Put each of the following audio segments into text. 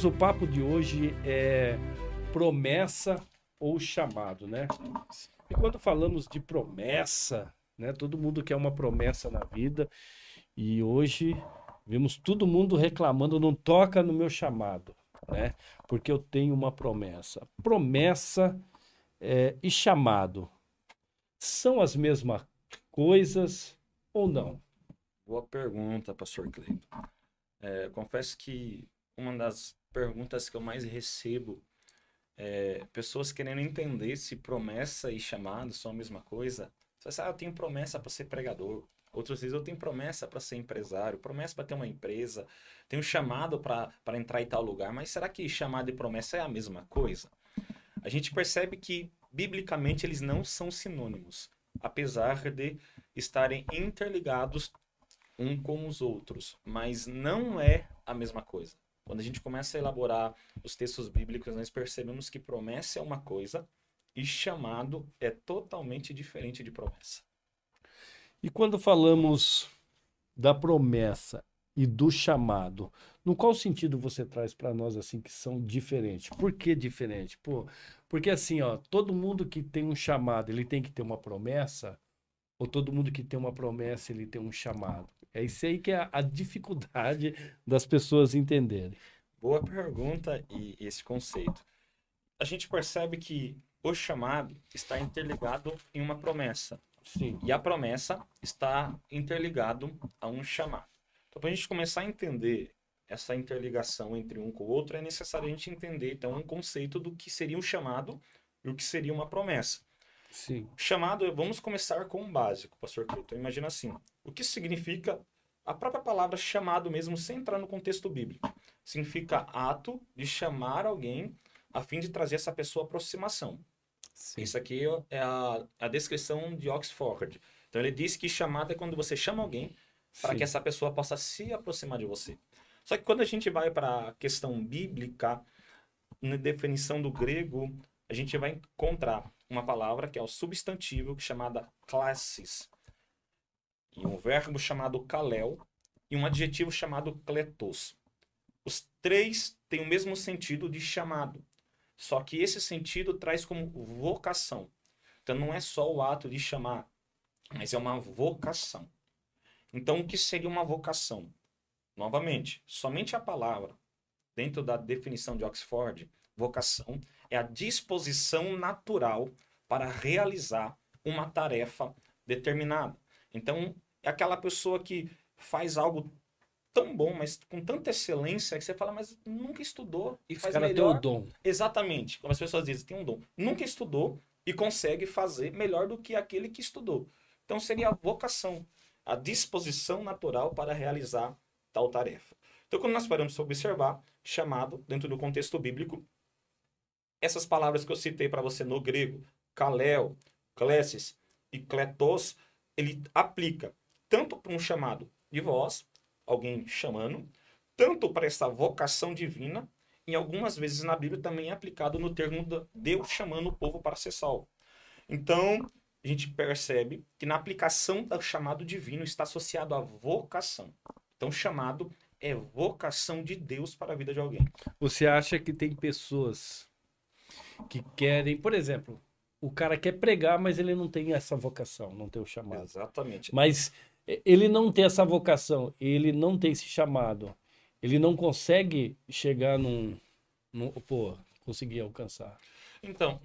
O papo de hoje é promessa ou chamado, né? E quando falamos de promessa, né? Todo mundo quer uma promessa na vida e hoje vemos todo mundo reclamando, não toca no meu chamado, né? Porque eu tenho uma promessa. Promessa, e chamado são as mesmas coisas ou não? Boa pergunta, pastor Cleiton. Confesso que uma das perguntas que eu mais recebo é pessoas querendo entender se promessa e chamado são a mesma coisa. Você fala assim, eu tenho promessa para ser pregador. Outros dizem, eu tenho promessa para ser empresário, promessa para ter uma empresa, tenho chamado para entrar em tal lugar. Mas será que chamado e promessa é a mesma coisa? A gente percebe que, biblicamente, eles não são sinônimos, apesar de estarem interligados um com os outros, mas não é a mesma coisa. Quando a gente começa a elaborar os textos bíblicos, nós percebemos que promessa é uma coisa e chamado é totalmente diferente de promessa. E quando falamos da promessa e do chamado, no qual sentido você traz para nós assim que são diferentes? Por que diferente? Pô, porque assim, ó, todo mundo que tem um chamado, ele tem que ter uma promessa, ou todo mundo que tem uma promessa, ele tem um chamado? É isso aí que é a dificuldade das pessoas entenderem. Boa pergunta e esse conceito. A gente percebe que o chamado está interligado em uma promessa Sim, e a promessa está interligado a um chamado. Então, para a gente começar a entender essa interligação entre um com o outro, é necessário a gente entender, então, um conceito do que seria um chamado e o que seria uma promessa. sim, Chamado, vamos começar com o básico, pastor Cleiton. Imagina assim, o que significa a própria palavra chamado mesmo, sem entrar no contexto bíblico? Significa ato de chamar alguém a fim de trazer essa pessoa à aproximação. sim, Isso aqui é a descrição de Oxford. Então ele diz que chamada é quando você chama alguém para que sim. essa pessoa possa se aproximar de você. Só que quando a gente vai para a questão bíblica, na definição do grego, a gente vai encontrar uma palavra que é o substantivo chamada classis, e um verbo chamado kalel e um adjetivo chamado kletos. Os três têm o mesmo sentido de chamado, só que esse sentido traz como vocação. Então não é só o ato de chamar, mas é uma vocação. Então o que seria uma vocação? Novamente, somente a palavra, dentro da definição de Oxford, vocação é a disposição natural para realizar uma tarefa determinada. Então, é aquela pessoa que faz algo tão bom, mas com tanta excelência, que você fala, mas nunca estudou e Esse faz cara tem o melhor. dom. Exatamente, como as pessoas dizem, tem um dom. Nunca estudou e consegue fazer melhor do que aquele que estudou. Então, seria a vocação, a disposição natural para realizar tal tarefa. Então, quando nós paramos para observar, chamado, dentro do contexto bíblico, essas palavras que eu citei para você no grego, kalel, klesis e kletos, ele aplica tanto para um chamado de voz, alguém chamando, tanto para essa vocação divina, e algumas vezes na Bíblia também é aplicado no termo de Deus chamando o povo para ser salvo. Então, a gente percebe que na aplicação do chamado divino está associado à vocação. Então, chamado é vocação de Deus para a vida de alguém. Você acha que tem pessoas que querem, por exemplo, o cara quer pregar, mas ele não tem essa vocação, não tem o chamado. Exatamente. Mas ele não tem essa vocação, ele não tem esse chamado, ele não consegue chegar pô, conseguir alcançar. Então,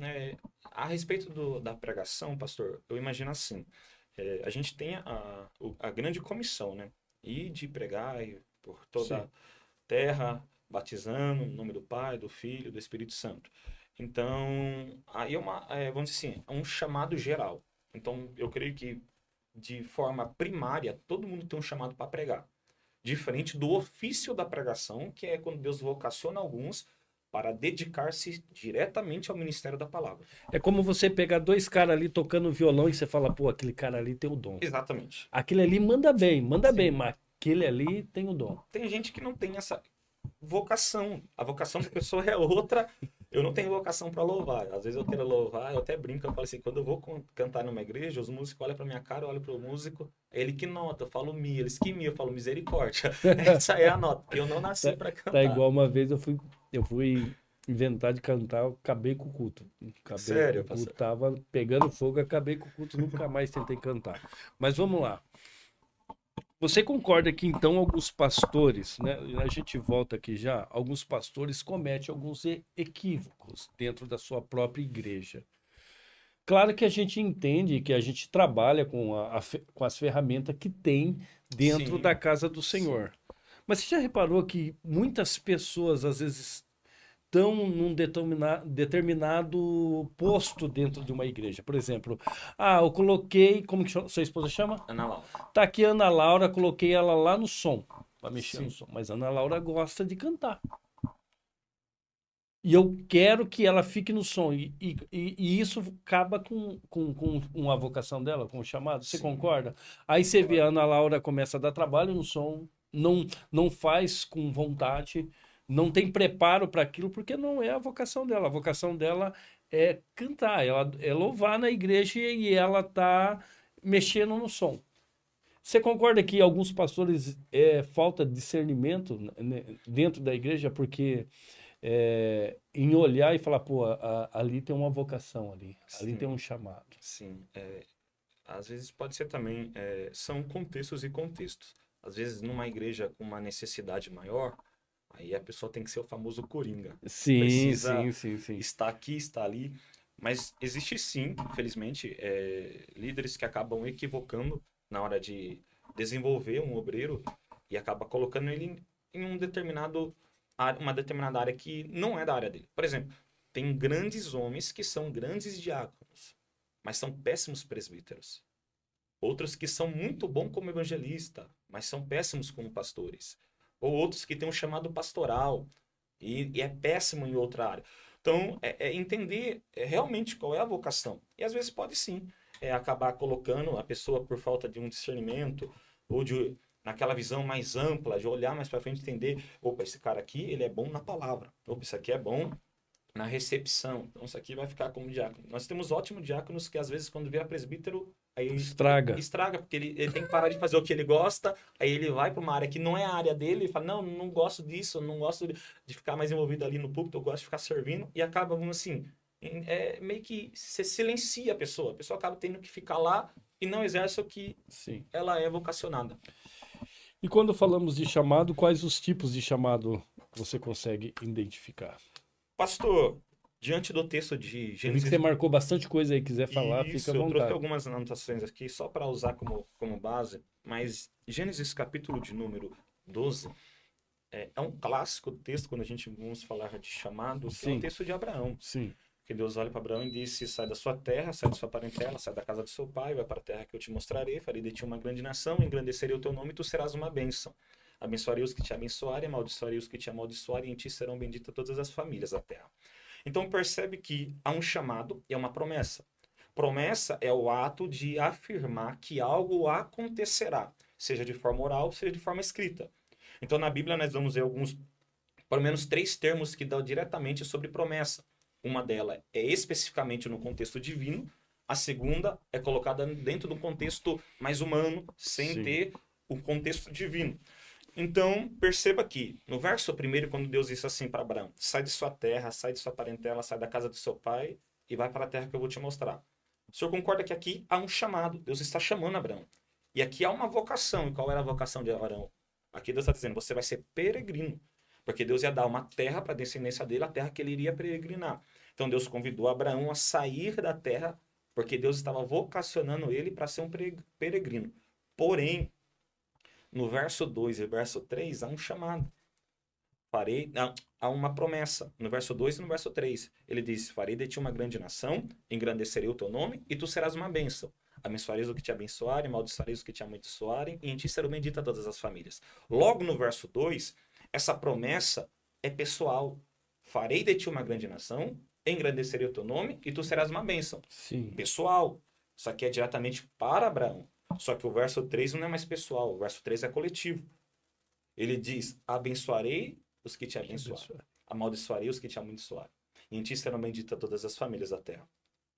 a respeito da pregação, pastor, eu imagino assim, a gente tem a grande comissão, né? Ir de pregar por toda Sim, a terra, batizando no nome do Pai, do Filho, do Espírito Santo. Então, aí vamos dizer assim, é um chamado geral. Então, eu creio que de forma primária, todo mundo tem um chamado para pregar. Diferente do ofício da pregação, que é quando Deus vocaciona alguns para dedicar-se diretamente ao ministério da palavra. é como você pegar dois caras ali tocando violão e você fala, pô, aquele cara ali tem o dom. Exatamente. Aquele ali manda bem, Sim. mas aquele ali tem o dom. Tem gente que não tem essa vocação. A vocação da pessoa é outra. Eu não tenho vocação para louvar. Às vezes eu quero louvar, eu até brinco, eu falo assim, quando eu vou cantar numa igreja, os músicos olham para minha cara, eu olho para o músico, é ele que nota, eu falo mi, eles que mi, eu falo misericórdia. Essa é a nota. Eu não nasci Tá, para tá cantar. igual uma vez eu fui eu fui inventar de cantar, eu acabei com o culto. Sério, O culto pastor? tava pegando fogo, acabei com o culto, nunca mais tentei cantar. Mas vamos lá. Você concorda que então alguns pastores, né? A gente volta aqui já, alguns pastores cometem alguns equívocos dentro da sua própria igreja. Claro que a gente entende que a gente trabalha com, com as ferramentas que tem dentro Sim, da casa do sim, Senhor. Mas você já reparou que muitas pessoas, às vezes, estão num determinado posto dentro de uma igreja? Por exemplo, eu coloquei, como que sua esposa chama? Ana Laura. Tá aqui a Ana Laura, coloquei ela lá no som, para mexer no Sim, som. Mas a Ana Laura gosta de cantar. E eu quero que ela fique no som. E isso acaba com uma vocação dela, com o chamado. Você sim, concorda? Aí você vê a Ana Laura começa a dar trabalho no som, não faz com vontade, não tem preparo para aquilo, porque não é a vocação dela. A vocação dela é cantar, ela é louvar na igreja e ela tá mexendo no som. Você concorda que alguns pastores falta discernimento, né, dentro da igreja, porque em olhar e falar, pô, ali tem uma vocação ali tem sim, um chamado. sim. Às vezes pode ser também, são contextos e contextos. Às vezes numa igreja com uma necessidade maior, aí a pessoa tem que ser o famoso coringa. Sim, Precisa sim, sim, sim. estar aqui, estar ali. Mas existe sim, infelizmente, líderes que acabam equivocando na hora de desenvolver um obreiro e acaba colocando ele em uma determinada área que não é da área dele. Por exemplo, tem grandes homens que são grandes diáconos, mas são péssimos presbíteros. Outros que são muito bons como evangelista, mas são péssimos como pastores. Ou outros que têm um chamado pastoral e é péssimo em outra área. Então, entender realmente qual é a vocação. E às vezes pode sim acabar colocando a pessoa por falta de um discernimento ou de naquela visão mais ampla, de olhar mais para frente e entender, opa, esse cara aqui, ele é bom na palavra. Opa, isso aqui é bom na recepção. Então, isso aqui vai ficar como diácono. Nós temos ótimos diáconos que, às vezes, quando vira presbítero, aí Estraga. estraga, porque ele tem que parar de fazer o que ele gosta, aí ele vai para uma área que não é a área dele e fala, não, não gosto disso, não gosto de ficar mais envolvido ali no púlpito, eu gosto de ficar servindo, e acaba, vamos assim, meio que você silencia a pessoa acaba tendo que ficar lá e não exerce o que Sim. ela é vocacionada. E quando falamos de chamado, quais os tipos de chamado que você consegue identificar? Pastor, diante do texto de Eu vi que você Gênesis. marcou bastante coisa aí, quiser falar, fica à Isso, eu trouxe vontade. algumas anotações aqui só para usar como base, mas Gênesis capítulo de número 12 é um clássico texto quando a gente vamos falar de chamado, que é o Sim, texto de Abraão. sim, Que Deus olha para Abraão e disse: sai da sua terra, sai da sua parentela, sai da casa do seu pai, vai para a terra que eu te mostrarei, farei de ti uma grande nação, engrandecerei o teu nome e tu serás uma bênção. Abençoarei os que te abençoarem, amaldiçoarei os que te amaldiçoarem, e em ti serão benditas todas as famílias da terra. Então percebe que há um chamado e é uma promessa. Promessa é o ato de afirmar que algo acontecerá, seja de forma oral, seja de forma escrita. Então na Bíblia nós vamos ver alguns, pelo menos três termos que dão diretamente sobre promessa. Uma delas é especificamente no contexto divino, a segunda é colocada dentro de um contexto mais humano, sem sim. ter o contexto divino. Então, perceba que no verso primeiro, quando Deus disse assim para Abraão: sai de sua terra, sai de sua parentela, sai da casa do seu pai e vai para a terra que eu vou te mostrar. O senhor concorda que aqui há um chamado, Deus está chamando Abraão. E aqui há uma vocação. E qual era a vocação de Abraão? Aqui Deus está dizendo: você vai ser peregrino. Porque Deus ia dar uma terra para a descendência dele, a terra que ele iria peregrinar. Então Deus convidou Abraão a sair da terra, porque Deus estava vocacionando ele para ser um peregrino. Porém, no verso 2 e verso 3 há um chamado. Farei, não, há uma promessa. No verso 2 e no verso 3. Ele diz: farei de ti uma grande nação, engrandecerei o teu nome e tu serás uma bênção. Abençoareis o que te abençoarem, amaldiçoareis o que te amaldiçoarem, e em ti serão benditas todas as famílias. Logo no verso 2, essa promessa é pessoal. Farei de ti uma grande nação, engrandecerei o teu nome e tu serás uma bênção. Sim. Pessoal. Isso aqui é diretamente para Abraão. Só que o verso 3 não é mais pessoal, o verso 3 é coletivo. Ele diz: abençoarei os que te abençoarem, amaldiçoarei os que te amaldiçoarem. E em ti serão benditas todas as famílias da terra.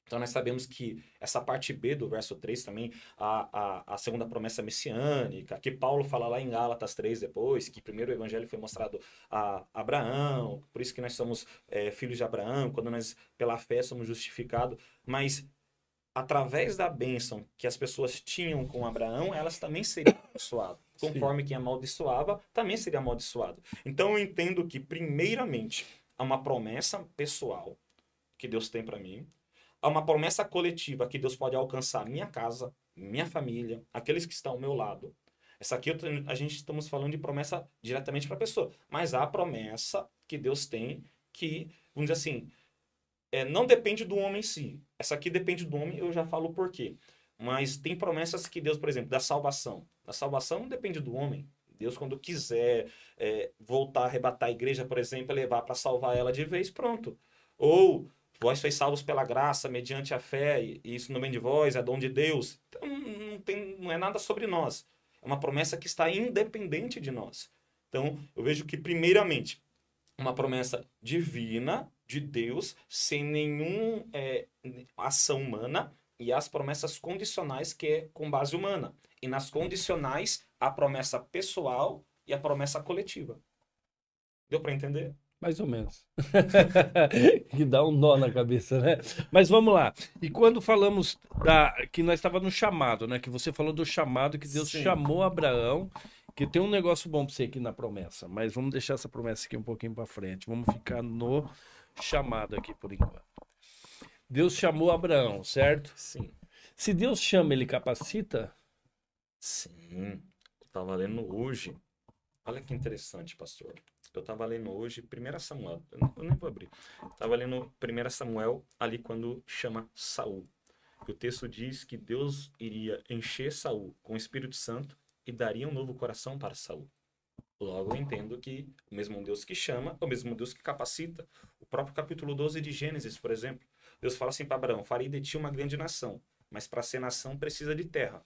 Então, nós sabemos que essa parte B do verso 3 também, a segunda promessa messiânica, que Paulo fala lá em Gálatas 3 depois, que primeiro o evangelho foi mostrado a Abraão, por isso que nós somos filhos de Abraão, quando nós, pela fé, somos justificados. Mas, através da bênção que as pessoas tinham com Abraão, elas também seriam abençoadas. Conforme quem amaldiçoava, também seria amaldiçoado. Então, eu entendo que, primeiramente, há uma promessa pessoal que Deus tem para mim, há uma promessa coletiva que Deus pode alcançar minha casa, minha família, aqueles que estão ao meu lado. Essa aqui a gente estamos falando de promessa diretamente para a pessoa. Mas há a promessa que Deus tem que, vamos dizer assim, não depende do homem em si. Essa aqui depende do homem, eu já falo o porquê. Mas tem promessas que Deus, por exemplo, da salvação. A salvação não depende do homem. Deus, quando quiser voltar a arrebatar a igreja, por exemplo, levar para salvar ela de vez, pronto. Ou vós sois salvos pela graça, mediante a fé, e isso não vem de vós, é dom de Deus. Então, não é nada sobre nós. É uma promessa que está independente de nós. Então, eu vejo que, primeiramente, uma promessa divina de Deus, sem nenhuma ação humana, e as promessas condicionais, que é com base humana. E nas condicionais, a promessa pessoal e a promessa coletiva. Deu para entender? Mais ou menos. Que dá um nó na cabeça, né? Mas vamos lá. E quando falamos que nós estávamos no chamado, né? Que você falou do chamado, que Deus chamou Abraão, que tem um negócio bom para você aqui na promessa, mas vamos deixar essa promessa aqui um pouquinho para frente. Vamos ficar no chamado aqui por enquanto. Deus chamou Abraão, certo? Sim. Se Deus chama, ele capacita? Sim. Eu estava lendo hoje. Olha que interessante, pastor. Eu estava lendo hoje 1 Samuel. Eu nem vou abrir. Estava lendo 1 Samuel ali quando chama Saul. O texto diz que Deus iria encher Saul com o Espírito Santo e daria um novo coração para Saul. Logo eu entendo que o mesmo Deus que chama é o mesmo Deus que capacita. O próprio capítulo 12 de Gênesis, por exemplo. Deus fala assim para Abraão: farei de ti uma grande nação, mas para ser nação precisa de terra.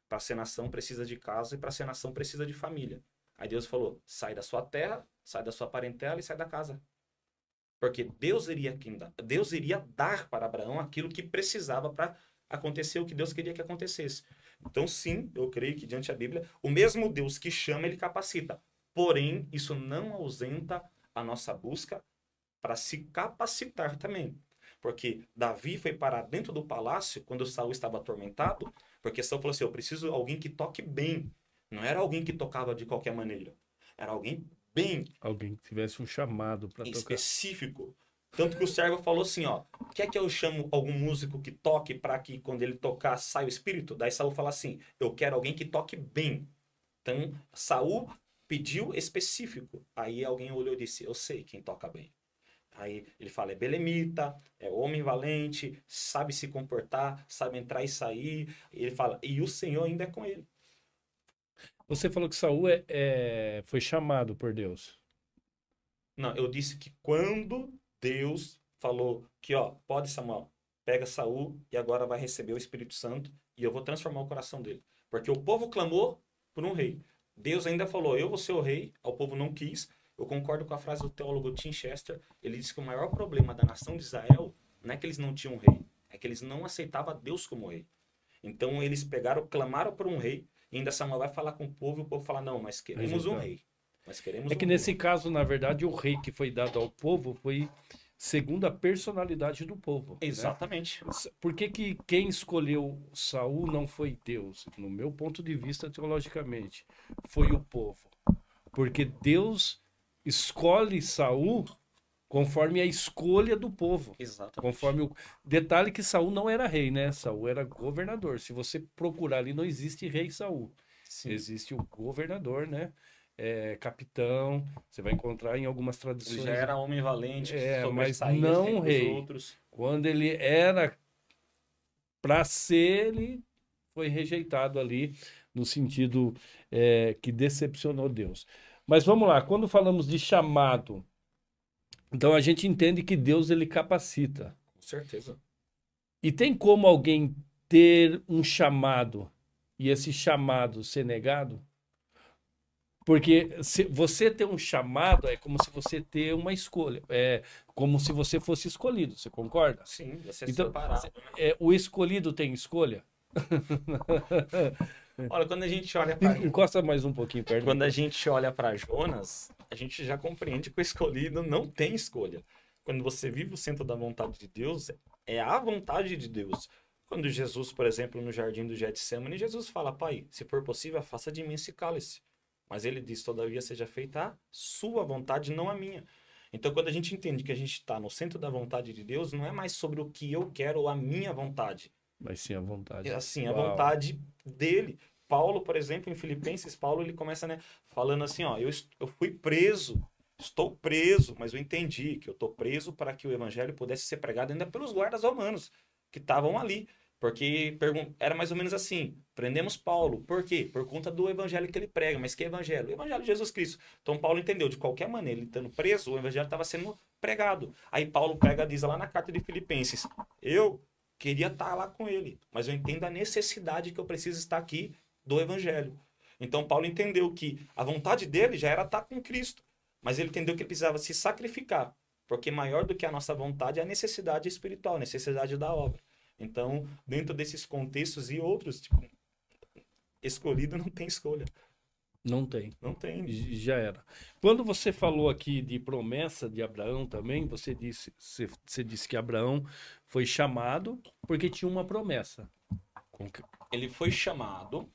Para ser nação precisa de casa e para ser nação precisa de família. Aí Deus falou: sai da sua terra, sai da sua parentela e sai da casa. Porque Deus iria dar para Abraão aquilo que precisava para acontecer o que Deus queria que acontecesse. Então, sim, eu creio que diante da Bíblia, o mesmo Deus que chama, ele capacita. Porém, isso não ausenta a nossa busca para se capacitar também. Porque Davi foi parar dentro do palácio quando Saul estava atormentado, porque Saul falou assim: eu preciso de alguém que toque bem. Não era alguém que tocava de qualquer maneira. Era alguém bem... Alguém que tivesse um chamado para tocar. Específico. Tanto que o servo falou assim, ó: quer que eu chamo algum músico que toque para que quando ele tocar saia o espírito? Daí Saul fala assim: eu quero alguém que toque bem. Então, Saul pediu específico. Aí alguém olhou e disse: eu sei quem toca bem. Aí ele fala: é belemita, é homem valente, sabe se comportar, sabe entrar e sair. E ele fala: e o Senhor ainda é com ele. Você falou que Saul foi chamado por Deus. Não, eu disse que quando Deus falou que, ó, pode, Samuel, pega Saul e agora vai receber o Espírito Santo e eu vou transformar o coração dele. Porque o povo clamou por um rei. Deus ainda falou: eu vou ser o rei. O povo não quis. Eu concordo com a frase do teólogo Tim Chester. Ele disse que o maior problema da nação de Israel não é que eles não tinham um rei, é que eles não aceitavam Deus como rei. Então eles clamaram por um rei, e ainda Samuel vai falar com o povo fala: não, mas queremos um rei. Nós queremos que nesse caso, na verdade, o rei que foi dado ao povo foi segundo a personalidade do povo. Exatamente. Né? Por que quem escolheu Saul não foi Deus? No meu ponto de vista, teologicamente, foi o povo. Porque Deus escolhe Saul conforme a escolha do povo. Exatamente. Conforme o detalhe que Saul não era rei, né? Saul era governador. Se você procurar ali, não existe rei Saul. Sim. Existe o governador, né? Capitão, você vai encontrar em algumas tradições. Ele já era homem valente, mas não rei. Outros. Quando ele era para ser, ele foi rejeitado ali no sentido que decepcionou Deus. Mas vamos lá, quando falamos de chamado, então a gente entende que Deus ele capacita. Com certeza. E tem como alguém ter um chamado e esse chamado ser negado? Porque se você ter um chamado é como se você ter uma escolha. É como se você fosse escolhido, você concorda? Sim, você é Então, separado. o escolhido tem escolha? Olha, quando a gente olha para Encosta mais um pouquinho perto. quando a gente olha para Jonas, a gente já compreende que o escolhido não tem escolha. Quando você vive o centro da vontade de Deus, é a vontade de Deus. Quando Jesus, por exemplo, no jardim do Getsemane, Jesus fala: Pai, se for possível, afasta de mim esse cálice. Mas ele diz: Todavia seja feita a sua vontade, não a minha. Então, quando a gente entende que a gente está no centro da vontade de Deus, não é mais sobre o que eu quero ou a minha vontade. Mas sim a vontade. É assim, a Uau. vontade dele. Paulo, por exemplo, em Filipenses, Paulo ele começa, né, falando assim, ó, eu fui preso, estou preso, mas eu entendi que eu estou preso para que o evangelho pudesse ser pregado ainda pelos guardas romanos que estavam ali. Porque era mais ou menos assim, prendemos Paulo, por quê? Por conta do evangelho que ele prega, mas que evangelho? O evangelho de Jesus Cristo. Então Paulo entendeu, de qualquer maneira, ele estando preso, o evangelho estava sendo pregado. Aí Paulo pega, diz lá na carta de Filipenses, eu queria estar lá com ele, mas eu entendo a necessidade que eu preciso estar aqui do evangelho. Então Paulo entendeu que a vontade dele já era estar com Cristo, mas ele entendeu que ele precisava se sacrificar, porque maior do que a nossa vontade é a necessidade espiritual, a necessidade da obra. Então, dentro desses contextos e outros, tipo, escolhido não tem escolha. Não tem. Não tem. Já era. Quando você falou aqui de promessa de Abraão também, você disse que Abraão foi chamado porque tinha uma promessa. Ele foi chamado,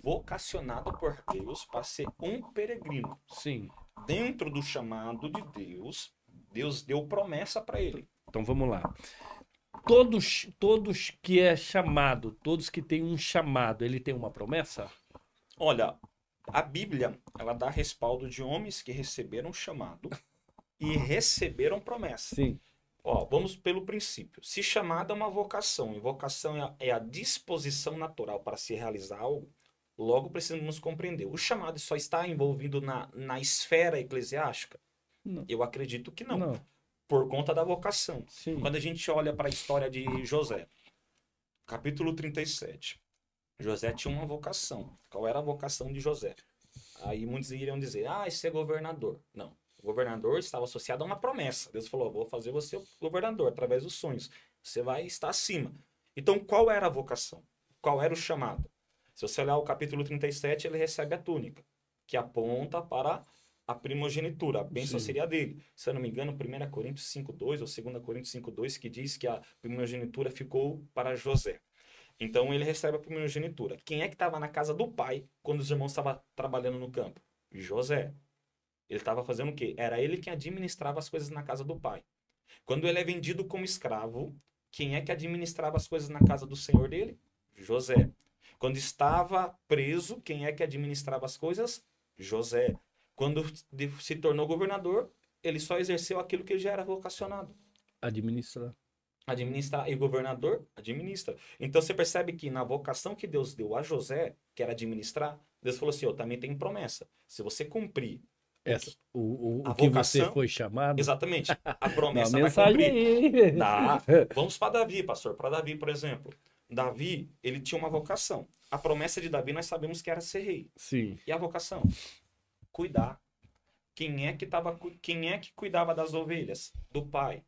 vocacionado por Deus para ser um peregrino. Sim. Dentro do chamado de Deus, Deus deu promessa para ele. Então vamos lá. Todos que é chamado, todos que têm um chamado, ele tem uma promessa? Olha, a Bíblia, ela dá respaldo de homens que receberam chamado e receberam promessa. Sim. Ó, vamos pelo princípio. Se chamado é uma vocação, e vocação é a disposição natural para se realizar algo, logo precisamos compreender. O chamado só está envolvido na esfera eclesiástica? Não. Eu acredito que não. Não. Por conta da vocação. Sim. Quando a gente olha para a história de José, capítulo 37, José tinha uma vocação. Qual era a vocação de José? Aí muitos iriam dizer, ser governador. Não. O governador estava associado a uma promessa. Deus falou, vou fazer você governador através dos sonhos. Você vai estar acima. Então, qual era a vocação? Qual era o chamado? Se você olhar o capítulo 37, ele recebe a túnica, que aponta para a primogenitura, a bênção seria dele. Se eu não me engano, 1 Coríntios 5:2 ou 2 Coríntios 5:2, que diz que a primogenitura ficou para José. Então ele recebe a primogenitura. Quem é que estava na casa do pai quando os irmãos estavam trabalhando no campo? José. Ele estava fazendo o quê? Era ele quem administrava as coisas na casa do pai. Quando ele é vendido como escravo, quem é que administrava as coisas na casa do senhor dele? José. Quando estava preso, quem é que administrava as coisas? José. Quando se tornou governador, ele só exerceu aquilo que ele já era vocacionado. Administrar. Administrar. E o governador administra. Então você percebe que na vocação que Deus deu a José, que era administrar, Deus falou assim, eu também tenho promessa. Se você cumprir o que você foi chamado. Exatamente. A promessa vai cumprir. Aí. Vamos para Davi, pastor. Para Davi, por exemplo. Davi, ele tinha uma vocação. A promessa de Davi, nós sabemos que era ser rei. Sim. E a vocação? Cuidar. Quem é que cuidava das ovelhas? Do pai.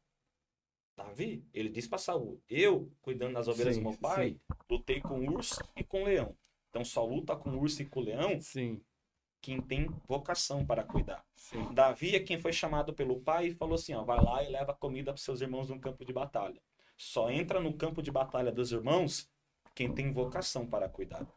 Davi, ele disse para Saul, eu, cuidando das ovelhas do meu pai, lutei com o urso e com o leão. Então, só luta com o urso e com o leão quem tem vocação para cuidar. Sim. Davi é quem foi chamado pelo pai e falou assim, vai lá e leva comida para seus irmãos no campo de batalha. Só entra no campo de batalha dos irmãos quem tem vocação para cuidar.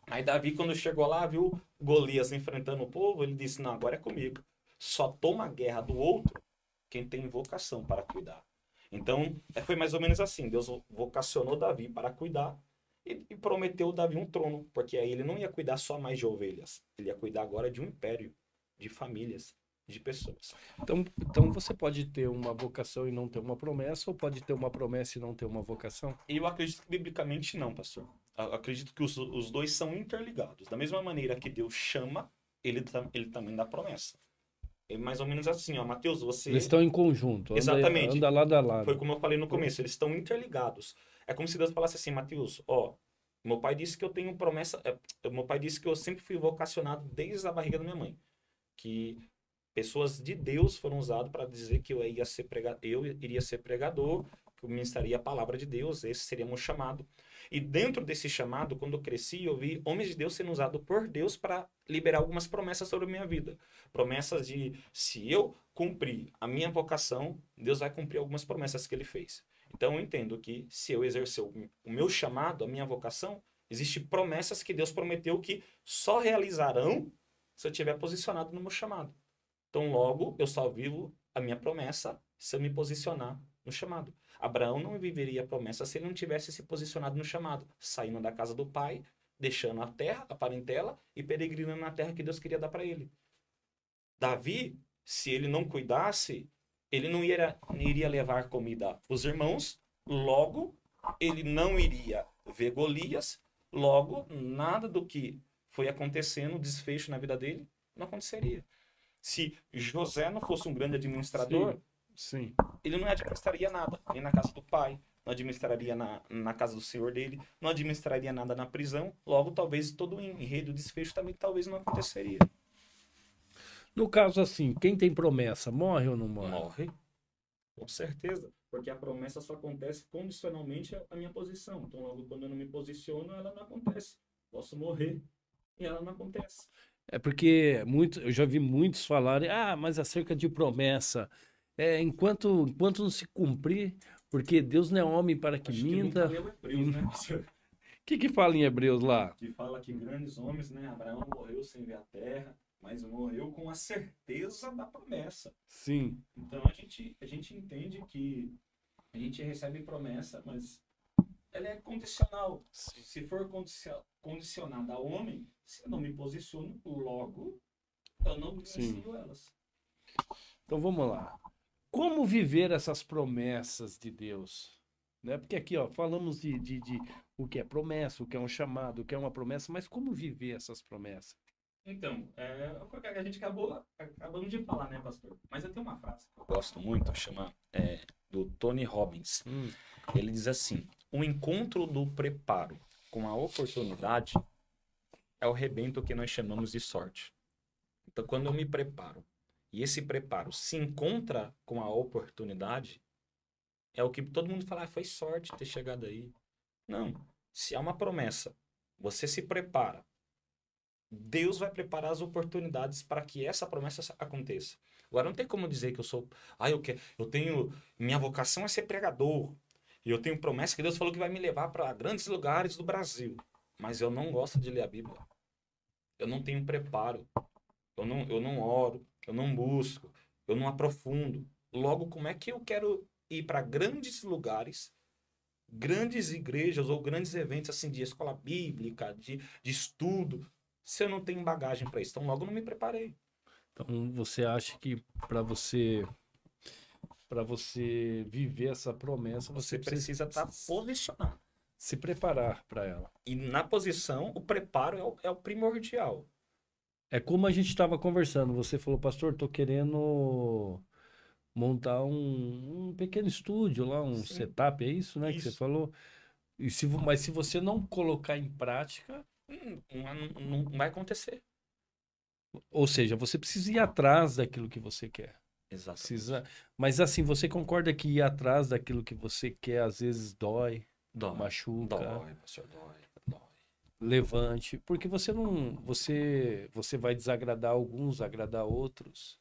Aí Davi, quando chegou lá, viu Golias enfrentando o povo, ele disse, não, agora é comigo. Só toma a guerra do outro quem tem vocação para cuidar. Então, foi mais ou menos assim. Deus vocacionou Davi para cuidar e prometeu Davi um trono, porque aí ele não ia cuidar só mais de ovelhas. Ele ia cuidar agora de um império, de famílias, de pessoas. Então você pode ter uma vocação e não ter uma promessa, ou pode ter uma promessa e não ter uma vocação? Eu acredito que biblicamente não, pastor. Eu acredito que os dois são interligados. Da mesma maneira que Deus chama, ele também dá promessa. É mais ou menos assim, Mateus, você... Eles estão em conjunto. Exatamente. Anda lado a lado. Foi como eu falei no começo, eles estão interligados. É como se Deus falasse assim, Mateus, Meu pai disse que eu tenho promessa. Meu pai disse que eu sempre fui vocacionado desde a barriga da minha mãe. Que pessoas de Deus foram usadas para dizer que eu iria ser pregador, que eu ministraria a palavra de Deus, esse seria meu chamado. E dentro desse chamado, quando eu cresci, eu vi homens de Deus sendo usados por Deus para liberar algumas promessas sobre a minha vida. Promessas de, se eu cumprir a minha vocação, Deus vai cumprir algumas promessas que ele fez. Então eu entendo que se eu exercer o meu chamado, a minha vocação, existem promessas que Deus prometeu que só realizarão se eu estiver posicionado no meu chamado. Então, logo, eu só vivo a minha promessa se eu me posicionar no chamado. Abraão não viveria a promessa se ele não tivesse se posicionado no chamado, saindo da casa do pai, deixando a terra, a parentela e peregrinando na terra que Deus queria dar para ele. Davi, se ele não cuidasse, ele não iria levar comida para os irmãos, logo, ele não iria ver Golias, logo, nada do que foi acontecendo, desfecho na vida dele, não aconteceria. Se José não fosse um grande administrador, sim. ele não administraria nada, nem na casa do pai, não administraria na casa do senhor dele, não administraria nada na prisão, logo talvez todo o enredo, o desfecho também talvez não aconteceria. No caso assim, quem tem promessa, morre ou não morre? Morre, com certeza, porque a promessa só acontece condicionalmente à minha posição. Então logo quando eu não me posiciono, ela não acontece. Posso morrer e ela não acontece. É porque eu já vi muitos falarem, mas acerca de promessa, enquanto não se cumprir, porque Deus não é homem para que Acho minta. Que nunca leu Hebreus, né? O que fala em Hebreus lá? Que fala que grandes homens, né? Abraão morreu sem ver a terra, mas morreu com a certeza da promessa. Sim. Então a gente entende que a gente recebe promessa, mas ela é condicional. Sim. Se for condicionada ao homem, se eu não me posiciono, logo eu não vivencio elas. Então vamos lá. Como viver essas promessas de Deus? Né? Porque aqui falamos de o que é promessa, o que é um chamado, o que é uma promessa, mas como viver essas promessas? Então, a gente acabamos de falar, né, pastor? Mas eu tenho uma frase que eu gosto muito, chama do Tony Robbins. Ele diz assim: o encontro do preparo com a oportunidade é o rebento que nós chamamos de sorte. Então, quando eu me preparo e esse preparo se encontra com a oportunidade, é o que todo mundo fala, foi sorte ter chegado aí. Não. Se há uma promessa, você se prepara, Deus vai preparar as oportunidades para que essa promessa aconteça. Agora, não tem como dizer que eu sou... eu tenho... Minha vocação é ser pregador. E eu tenho promessa que Deus falou que vai me levar para grandes lugares do Brasil. Mas eu não gosto de ler a Bíblia. Eu não tenho preparo. Eu não oro. Eu não busco. Eu não aprofundo. Logo, como é que eu quero ir para grandes lugares, grandes igrejas ou grandes eventos assim de escola bíblica, de estudo, se eu não tenho bagagem para isso? Então, logo não me preparei. Então, você acha que para você viver essa promessa, Você precisa estar posicionado. Se preparar para ela. E na posição, o preparo é o primordial. É como a gente estava conversando. Você falou, pastor, estou querendo montar um pequeno estúdio lá, um Sim. setup, é isso, né? Isso. Que você falou. Mas se você não colocar em prática, não vai acontecer. Ou seja, você precisa ir atrás daquilo que você quer. Exato. Mas assim, você concorda que ir atrás daquilo que você quer às vezes dói, Dói. machuca, Dói, pastor, dói. levante, porque você não, você vai desagradar alguns, agradar outros,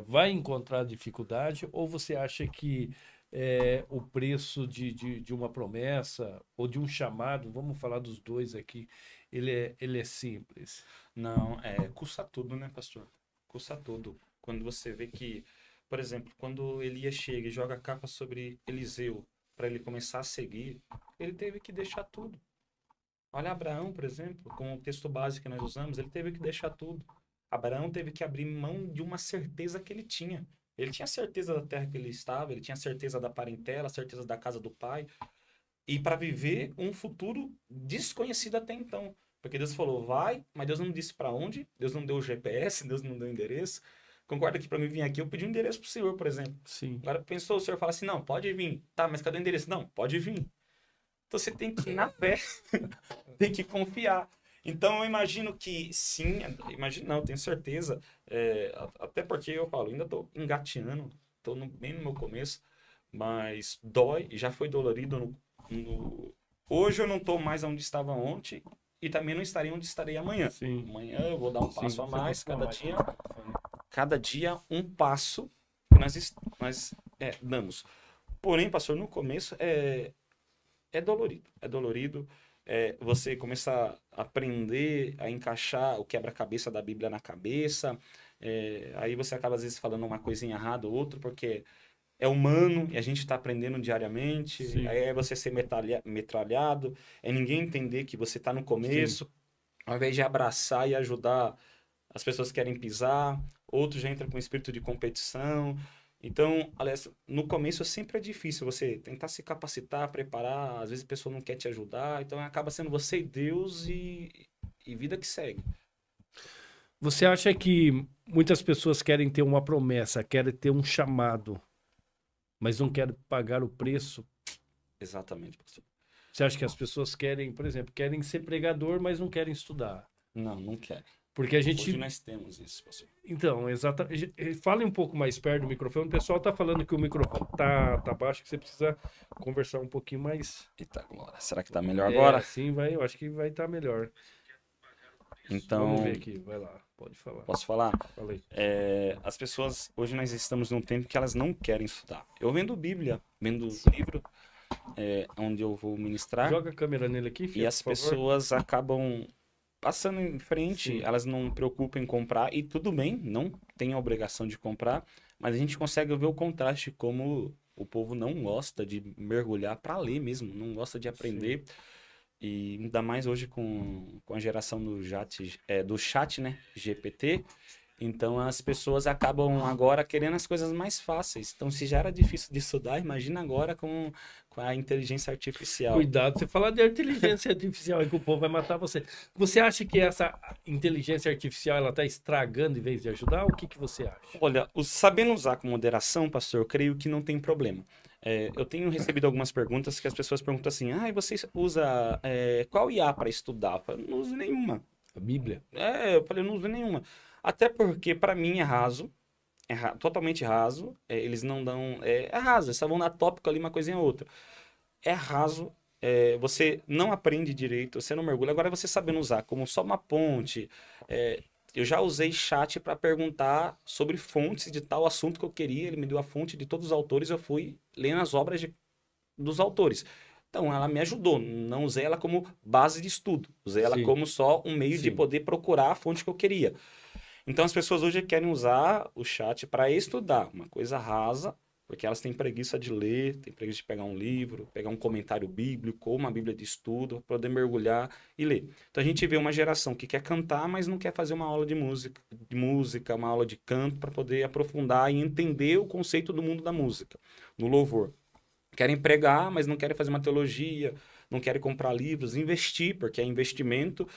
vai encontrar dificuldade, ou você acha que o preço de uma promessa ou de um chamado, vamos falar dos dois aqui, ele é simples? Não, custa tudo, né, pastor? Custa tudo. Quando você vê que, por exemplo, quando Elias chega e joga a capa sobre Eliseu para ele começar a seguir, ele teve que deixar tudo. Olha Abraão, por exemplo, com o texto base que nós usamos, ele teve que deixar tudo. Abraão teve que abrir mão de uma certeza que ele tinha. Ele tinha certeza da terra que ele estava, ele tinha certeza da parentela, certeza da casa do pai, e para viver um futuro desconhecido até então. Porque Deus falou, vai, mas Deus não disse para onde, Deus não deu o GPS, Deus não deu o endereço. Concorda que para mim vir aqui, eu pedi um endereço pro senhor, por exemplo. Sim. Agora pensou, o senhor fala assim, não, pode vir. Tá, mas cadê o endereço? Não, pode vir. Então você tem que ir na fé, tem que confiar. Então eu imagino que sim, imagino não, tenho certeza, até porque eu falo, ainda estou engateando, estou bem no meu começo, mas dói, já foi dolorido hoje eu não estou mais onde estava ontem e também não estarei onde estarei amanhã. Sim. Amanhã eu vou dar um passo a mais, cada dia um passo que nós damos. Porém, pastor, no começo é dolorido. É dolorido. Você começar a aprender a encaixar o quebra-cabeça da Bíblia na cabeça. Aí você acaba, às vezes, falando uma coisinha errada ou outra, porque é humano e a gente está aprendendo diariamente. Sim. Aí é você ser metralhado, é ninguém entender que você está no começo. Sim. Ao invés de abraçar e ajudar, as pessoas querem pisar, outros já entram com espírito de competição. Então, aliás, no começo sempre é difícil você tentar se capacitar, preparar, às vezes a pessoa não quer te ajudar, então acaba sendo você e Deus e vida que segue. Você acha que muitas pessoas querem ter uma promessa, querem ter um chamado, mas não querem pagar o preço? Exatamente, pastor. Você acha que as pessoas querem, por exemplo, querem ser pregador, mas não querem estudar? Não, não querem. Porque a gente... Hoje nós temos isso, pastor. Então, exatamente. Fale um pouco mais perto do microfone. O pessoal tá falando que o microfone tá baixo, que você precisa conversar um pouquinho mais. Eita, glória. Será que tá melhor agora? Sim, vai. Eu acho que vai estar melhor. Então... Vamos ver aqui. Vai lá. Pode falar. Posso falar? Falei. As pessoas... Hoje nós estamos num tempo que elas não querem estudar. Eu vendo Bíblia, vendo livro, onde eu vou ministrar. Joga a câmera nele aqui, filho, e as pessoas acabam... passando em frente, sim, elas não preocupam em comprar, e tudo bem, não tem a obrigação de comprar, mas a gente consegue ver o contraste, como o povo não gosta de mergulhar para ler mesmo, não gosta de aprender, sim, e ainda mais hoje com a geração do chat, né, GPT, então as pessoas acabam agora querendo as coisas mais fáceis. Então, se já era difícil de estudar, imagina agora com a inteligência artificial. Cuidado, você falar de inteligência artificial aí que o povo vai matar você. Você acha que essa inteligência artificial ela está estragando em vez de ajudar? O que você acha? Olha, sabendo usar com moderação, pastor, eu creio que não tem problema. Eu tenho recebido algumas perguntas que as pessoas perguntam assim, você usa qual IA para estudar? Eu falo, não uso nenhuma. A Bíblia? Eu falei, não uso nenhuma. Até porque, para mim, é raso. Totalmente raso. Eles não dão... É raso, eles só vão dar tópico ali, uma coisinha ou outra. É raso. Você não aprende direito, você não mergulha. Agora, você sabendo usar como só uma ponte... eu já usei chat para perguntar sobre fontes de tal assunto que eu queria. Ele me deu a fonte de todos os autores. Eu fui lendo as obras dos autores. Então, ela me ajudou. Não usei ela como base de estudo. Usei ela, sim, como só um meio, sim, de poder procurar a fonte que eu queria. Então, as pessoas hoje querem usar o chat para estudar, uma coisa rasa, porque elas têm preguiça de ler, têm preguiça de pegar um livro, pegar um comentário bíblico ou uma bíblia de estudo, para poder mergulhar e ler. Então, a gente vê uma geração que quer cantar, mas não quer fazer uma aula de música, uma aula de canto, para poder aprofundar e entender o conceito do mundo da música, no louvor. Querem pregar, mas não querem fazer uma teologia, não querem comprar livros, investir, porque é investimento.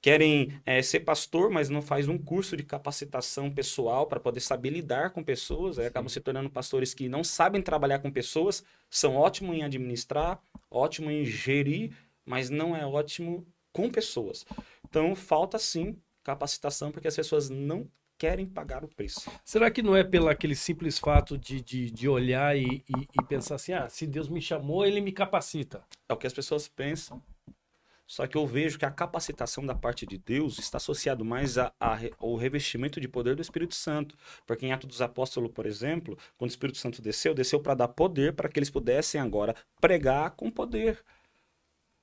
Querem ser pastor, mas não faz um curso de capacitação pessoal para poder saber lidar com pessoas. Aí acabam se tornando pastores que não sabem trabalhar com pessoas, são ótimos em administrar, ótimos em gerir, mas não é ótimo com pessoas. Então, falta sim capacitação, porque as pessoas não querem pagar o preço. Será que não é pelo aquele simples fato de olhar e pensar assim, se Deus me chamou, ele me capacita? É o que as pessoas pensam. Só que eu vejo que a capacitação da parte de Deus está associado mais ao revestimento de poder do Espírito Santo. Porque em Atos dos Apóstolos, por exemplo, quando o Espírito Santo desceu para dar poder para que eles pudessem agora pregar com poder.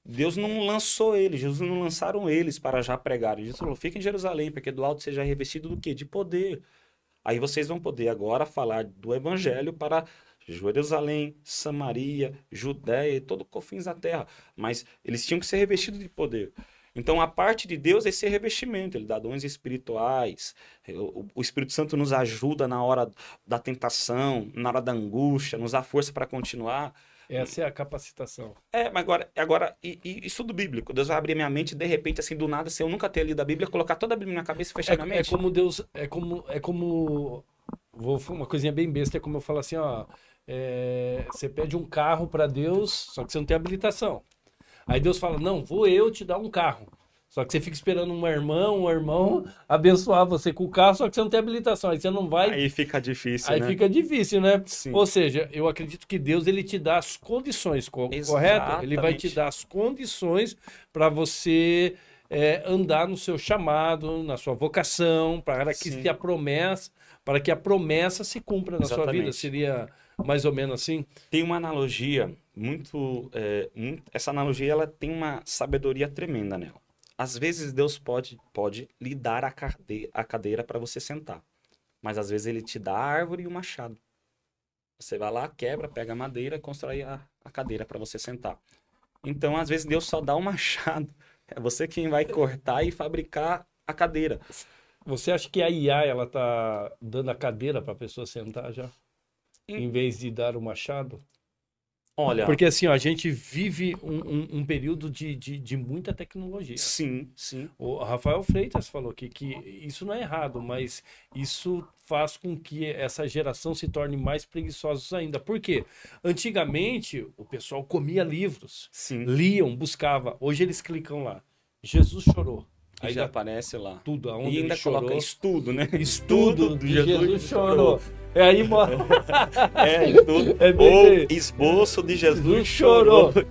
Deus não lançou eles, Jesus não lançaram eles para já pregarem. Jesus falou, fica em Jerusalém, porque do alto seja revestido do quê? De poder. Aí vocês vão poder agora falar do evangelho para Jerusalém, Samaria, Judéia e todo confins da terra. Mas eles tinham que ser revestidos de poder. Então, a parte de Deus é esse revestimento. Ele dá dons espirituais. O Espírito Santo nos ajuda na hora da tentação, na hora da angústia, nos dá força para continuar. Essa é a capacitação. Mas agora estudo bíblico. Deus vai abrir minha mente, de repente, assim, do nada, se eu nunca ter lido a Bíblia, colocar toda a Bíblia na minha cabeça e fechar minha mente. É como Deus... É como... Uma coisinha bem besta, é como eu falo assim, você pede um carro para Deus, só que você não tem habilitação. Aí Deus fala, não, vou eu te dar um carro. Só que você fica esperando um irmão abençoar você com o carro, só que você não tem habilitação. Aí você não vai... Aí fica difícil, Aí né? fica difícil, né? Sim. Ou seja, eu acredito que Deus, ele te dá as condições, correto? Ele vai te Exatamente. dar as condições para você andar no seu chamado, na sua vocação, para que Sim. a promessa se cumpra na sua vida. Exatamente. Seria mais ou menos assim? Tem uma analogia essa analogia, ela tem uma sabedoria tremenda nela. Às vezes Deus pode lhe dar a cadeira para você sentar. Mas às vezes ele te dá a árvore e o machado. Você vai lá, quebra, pega a madeira e constrói a cadeira para você sentar. Então, às vezes Deus só dá o machado. É você quem vai cortar e fabricar a cadeira. Você acha que a IA, ela tá dando a cadeira para a pessoa sentar já? Em vez de dar o machado? Olha, Porque assim, ó, a gente vive um período de muita tecnologia. sim, sim. O Rafael Freitas falou que isso não é errado, mas isso faz com que essa geração se torne mais preguiçosos ainda. Por quê? Antigamente, o pessoal comia livros, Sim. liam, buscava. Hoje eles clicam lá. Jesus chorou. Aí já aparece lá. Tudo, aonde E ainda ele chorou. coloca estudo, né? Estudo de Jesus chorou. Aí, estudo. É bem Ou isso. esboço de Jesus chorou. chorou.